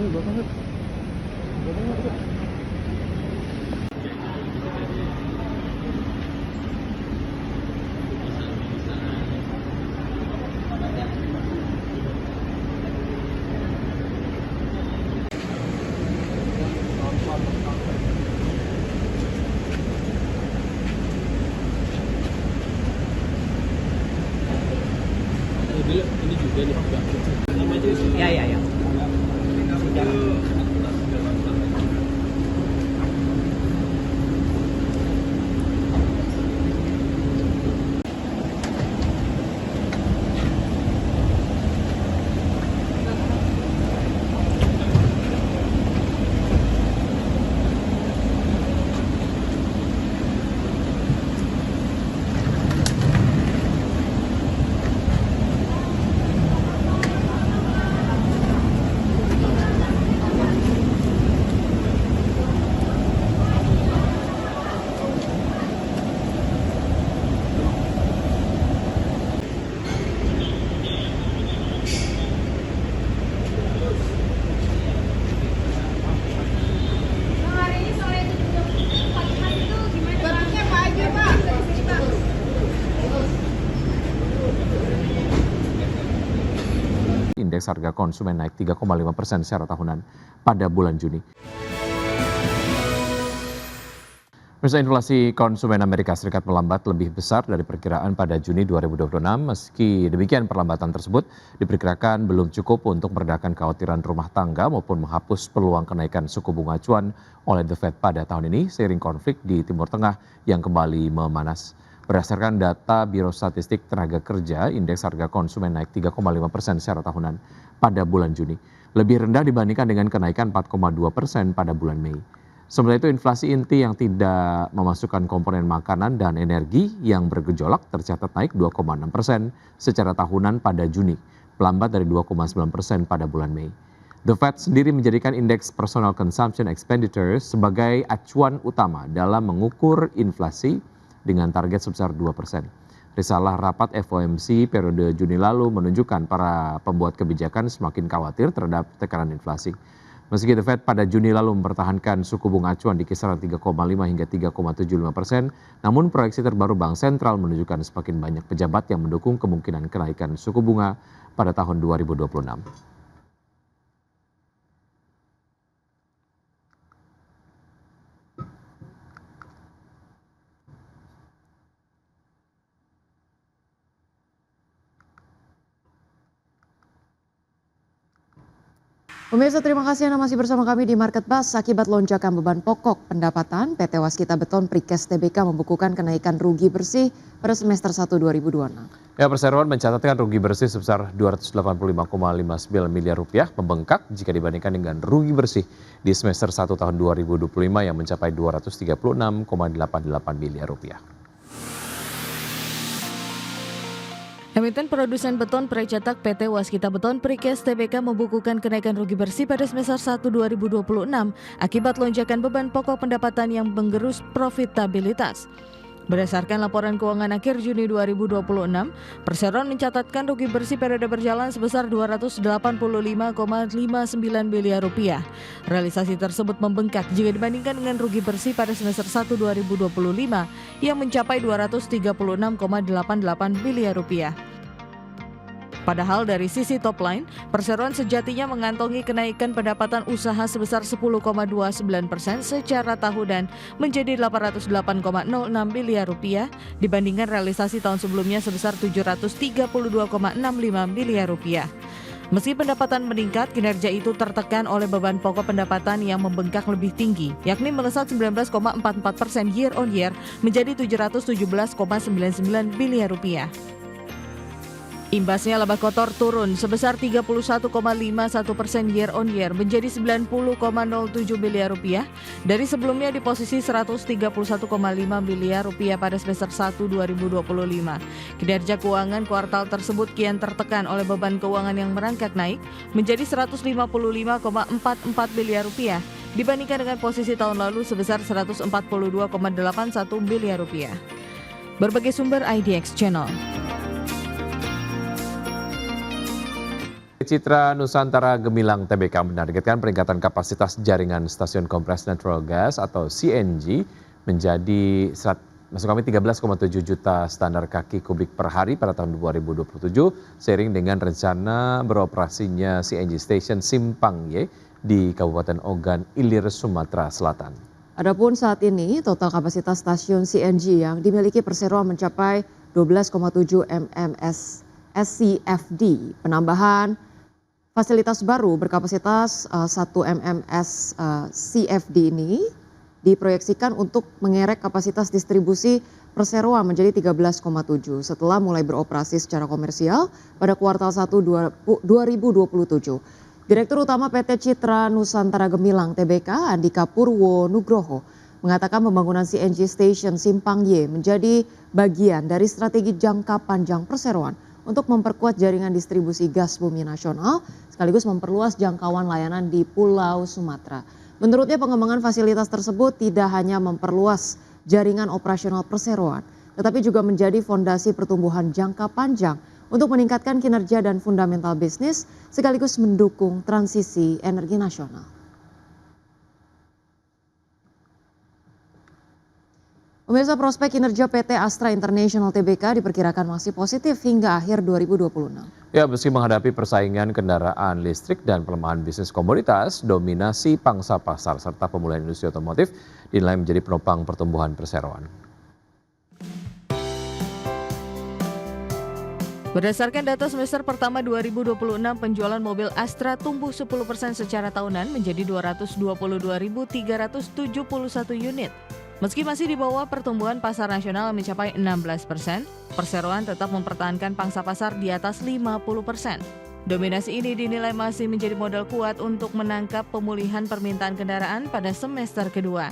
Ini juga nih Pak. Ya. Indeks harga konsumen naik 3,5% secara tahunan pada bulan Juni. Pemirsa, inflasi konsumen Amerika Serikat melambat lebih besar dari perkiraan pada Juni 2026. Meski demikian, perlambatan tersebut diperkirakan belum cukup untuk meredakan kekhawatiran rumah tangga maupun menghapus peluang kenaikan suku bunga acuan oleh The Fed pada tahun ini seiring konflik di Timur Tengah yang kembali memanas. Berdasarkan data Biro Statistik Tenaga Kerja, indeks harga konsumen naik 3,5% secara tahunan pada bulan Juni. Lebih rendah dibandingkan dengan kenaikan 4,2% pada bulan Mei. Sementara itu, inflasi inti yang tidak memasukkan komponen makanan dan energi yang bergejolak tercatat naik 2,6% secara tahunan pada Juni, pelambat dari 2,9% pada bulan Mei. The Fed sendiri menjadikan indeks Personal Consumption Expenditures sebagai acuan utama dalam mengukur inflasi dengan target sebesar 2%. Risalah rapat FOMC periode Juni lalu menunjukkan para pembuat kebijakan semakin khawatir terhadap tekanan inflasi. Meski The Fed pada Juni lalu mempertahankan suku bunga acuan di kisaran 3,5 hingga 3,75%, namun proyeksi terbaru Bank Sentral menunjukkan semakin banyak pejabat yang mendukung kemungkinan kenaikan suku bunga pada tahun 2026. Pemirsa, terima kasih Anda masih bersama kami di Market Buzz. Akibat lonjakan beban pokok pendapatan, PT Waskita Beton Precast Tbk membukukan kenaikan rugi bersih pada semester 1 2026. Ya, perseroan mencatatkan rugi bersih sebesar 285,59 miliar rupiah, membengkak jika dibandingkan dengan rugi bersih di semester 1 tahun 2025 yang mencapai 236,88 miliar rupiah. Emiten produsen beton precetak PT Waskita Beton Precast Tbk membukukan kenaikan rugi bersih pada semester 1 2026 akibat lonjakan beban pokok pendapatan yang menggerus profitabilitas. Berdasarkan laporan keuangan akhir Juni 2026, perseroan mencatatkan rugi bersih periode berjalan sebesar 285,59 miliar rupiah. Realisasi tersebut membengkak jika dibandingkan dengan rugi bersih pada semester 1 2025 yang mencapai 236,88 miliar rupiah. Padahal dari sisi top line, perseroan sejatinya mengantongi kenaikan pendapatan usaha sebesar 10,29% secara tahunan menjadi 808,06 miliar rupiah dibandingkan realisasi tahun sebelumnya sebesar 732,65 miliar rupiah. Meski pendapatan meningkat, kinerja itu tertekan oleh beban pokok pendapatan yang membengkak lebih tinggi, yakni melesat 19,44% year on year menjadi 717,99 miliar rupiah. Imbasnya laba kotor turun sebesar 31,51% year on year menjadi 90,07 miliar rupiah dari sebelumnya di posisi 131,5 miliar rupiah pada semester 1 2025. Kinerja keuangan kuartal tersebut kian tertekan oleh beban keuangan yang merangkak naik menjadi 155,44 miliar rupiah dibandingkan dengan posisi tahun lalu sebesar 142,81 miliar rupiah. Berbagai sumber IDX Channel. Citra Nusantara Gemilang Tbk menargetkan peningkatan kapasitas jaringan stasiun kompres natural gas atau CNG menjadi 13,7 juta standar kaki kubik per hari pada tahun 2027 seiring dengan rencana beroperasinya CNG Station Simpang Y di Kabupaten Ogan Ilir, Sumatera Selatan. Adapun saat ini total kapasitas stasiun CNG yang dimiliki perseroan mencapai 12,7 MMS SCFD. Penambahan fasilitas baru berkapasitas 1 MMS CFD ini diproyeksikan untuk mengerek kapasitas distribusi perseroan menjadi 13,7 setelah mulai beroperasi secara komersial pada kuartal 1 2027. Direktur Utama PT Citra Nusantara Gemilang Tbk Andika Purwo Nugroho mengatakan pembangunan CNG Station Simpang Y menjadi bagian dari strategi jangka panjang perseroan untuk memperkuat jaringan distribusi gas bumi nasional sekaligus memperluas jangkauan layanan di Pulau Sumatera. Menurutnya pengembangan fasilitas tersebut tidak hanya memperluas jaringan operasional perseroan, tetapi juga menjadi fondasi pertumbuhan jangka panjang untuk meningkatkan kinerja dan fundamental bisnis sekaligus mendukung transisi energi nasional. Pemirsa, prospek kinerja PT Astra International Tbk diperkirakan masih positif hingga akhir 2026. Ya, meski menghadapi persaingan kendaraan listrik dan pelemahan bisnis komoditas, dominasi pangsa pasar serta pemulihan industri otomotif dinilai menjadi penopang pertumbuhan perseroan. Berdasarkan data semester pertama 2026, penjualan mobil Astra tumbuh 10% secara tahunan menjadi 222.371 unit. Meski masih di bawah pertumbuhan pasar nasional mencapai 16%, perseroan tetap mempertahankan pangsa pasar di atas 50%. Dominasi ini dinilai masih menjadi modal kuat untuk menangkap pemulihan permintaan kendaraan pada semester kedua.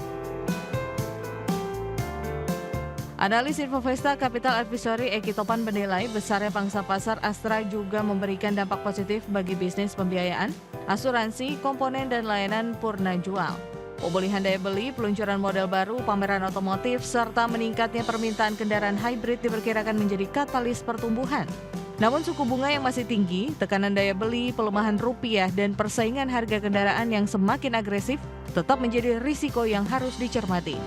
Analis Infovesta Capital Advisory Eki Topan menilai besarnya pangsa pasar Astra juga memberikan dampak positif bagi bisnis pembiayaan, asuransi, komponen dan layanan purna jual. Pemulihan daya beli, peluncuran model baru, pameran otomotif, serta meningkatnya permintaan kendaraan hybrid diperkirakan menjadi katalis pertumbuhan. Namun suku bunga yang masih tinggi, tekanan daya beli, pelemahan rupiah, dan persaingan harga kendaraan yang semakin agresif tetap menjadi risiko yang harus dicermati.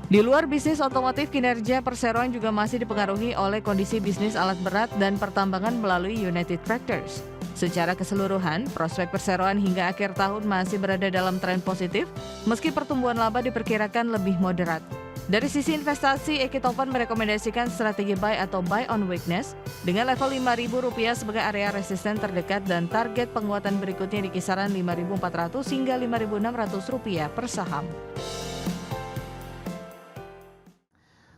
Di luar bisnis otomotif, kinerja perseroan juga masih dipengaruhi oleh kondisi bisnis alat berat dan pertambangan melalui United Tractors. Secara keseluruhan, prospek perseroan hingga akhir tahun masih berada dalam tren positif, meski pertumbuhan laba diperkirakan lebih moderat. Dari sisi investasi, Eki Topan merekomendasikan strategi buy atau buy on weakness dengan level Rp5.000 sebagai area resisten terdekat dan target penguatan berikutnya di kisaran Rp5.400 hingga Rp5.600 per saham.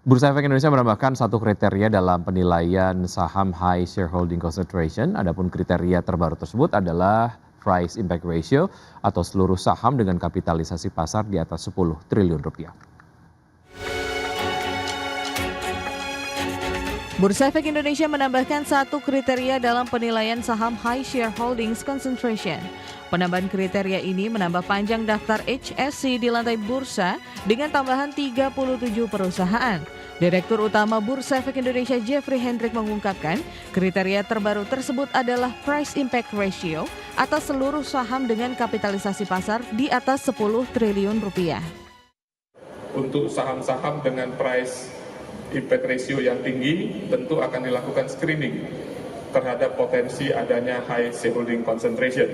Bursa Efek Indonesia menambahkan satu kriteria dalam penilaian saham high shareholding concentration. Adapun kriteria terbaru tersebut adalah price impact ratio atau seluruh saham dengan kapitalisasi pasar di atas 10 triliun rupiah. Bursa Efek Indonesia menambahkan satu kriteria dalam penilaian saham high shareholdings concentration. Penambahan kriteria ini menambah panjang daftar HSC di lantai bursa dengan tambahan 37 perusahaan. Direktur Utama Bursa Efek Indonesia Jeffrey Hendrik mengungkapkan, kriteria terbaru tersebut adalah price impact ratio atas seluruh saham dengan kapitalisasi pasar di atas 10 triliun rupiah. Untuk saham-saham dengan price impact ratio yang tinggi, tentu akan dilakukan screening terhadap potensi adanya high shareholding concentration.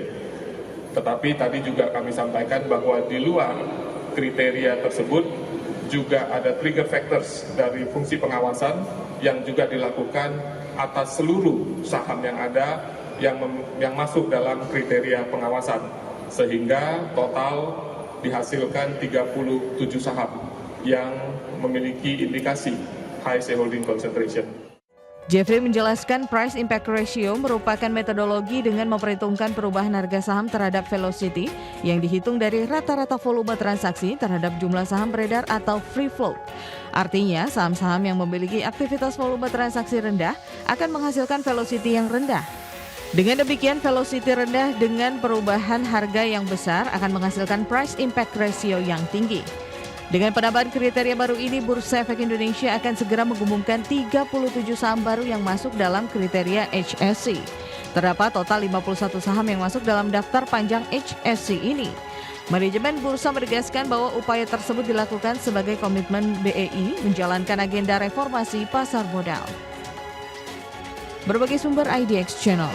Tetapi tadi juga kami sampaikan bahwa di luar kriteria tersebut juga ada trigger factors dari fungsi pengawasan yang juga dilakukan atas seluruh saham yang ada yang masuk dalam kriteria pengawasan. Sehingga total dihasilkan 37 saham yang memiliki indikasi high shareholding concentration. Jeffrey menjelaskan price impact ratio merupakan metodologi dengan memperhitungkan perubahan harga saham terhadap velocity yang dihitung dari rata-rata volume transaksi terhadap jumlah saham beredar atau free float. Artinya, saham-saham yang memiliki aktivitas volume transaksi rendah akan menghasilkan velocity yang rendah. Dengan demikian, velocity rendah dengan perubahan harga yang besar akan menghasilkan price impact ratio yang tinggi. Dengan penambahan kriteria baru ini, Bursa Efek Indonesia akan segera mengumumkan 37 saham baru yang masuk dalam kriteria HSI. Terdapat total 51 saham yang masuk dalam daftar panjang HSI ini. Manajemen Bursa menegaskan bahwa upaya tersebut dilakukan sebagai komitmen BEI menjalankan agenda reformasi pasar modal. Berbagai sumber IDX Channel.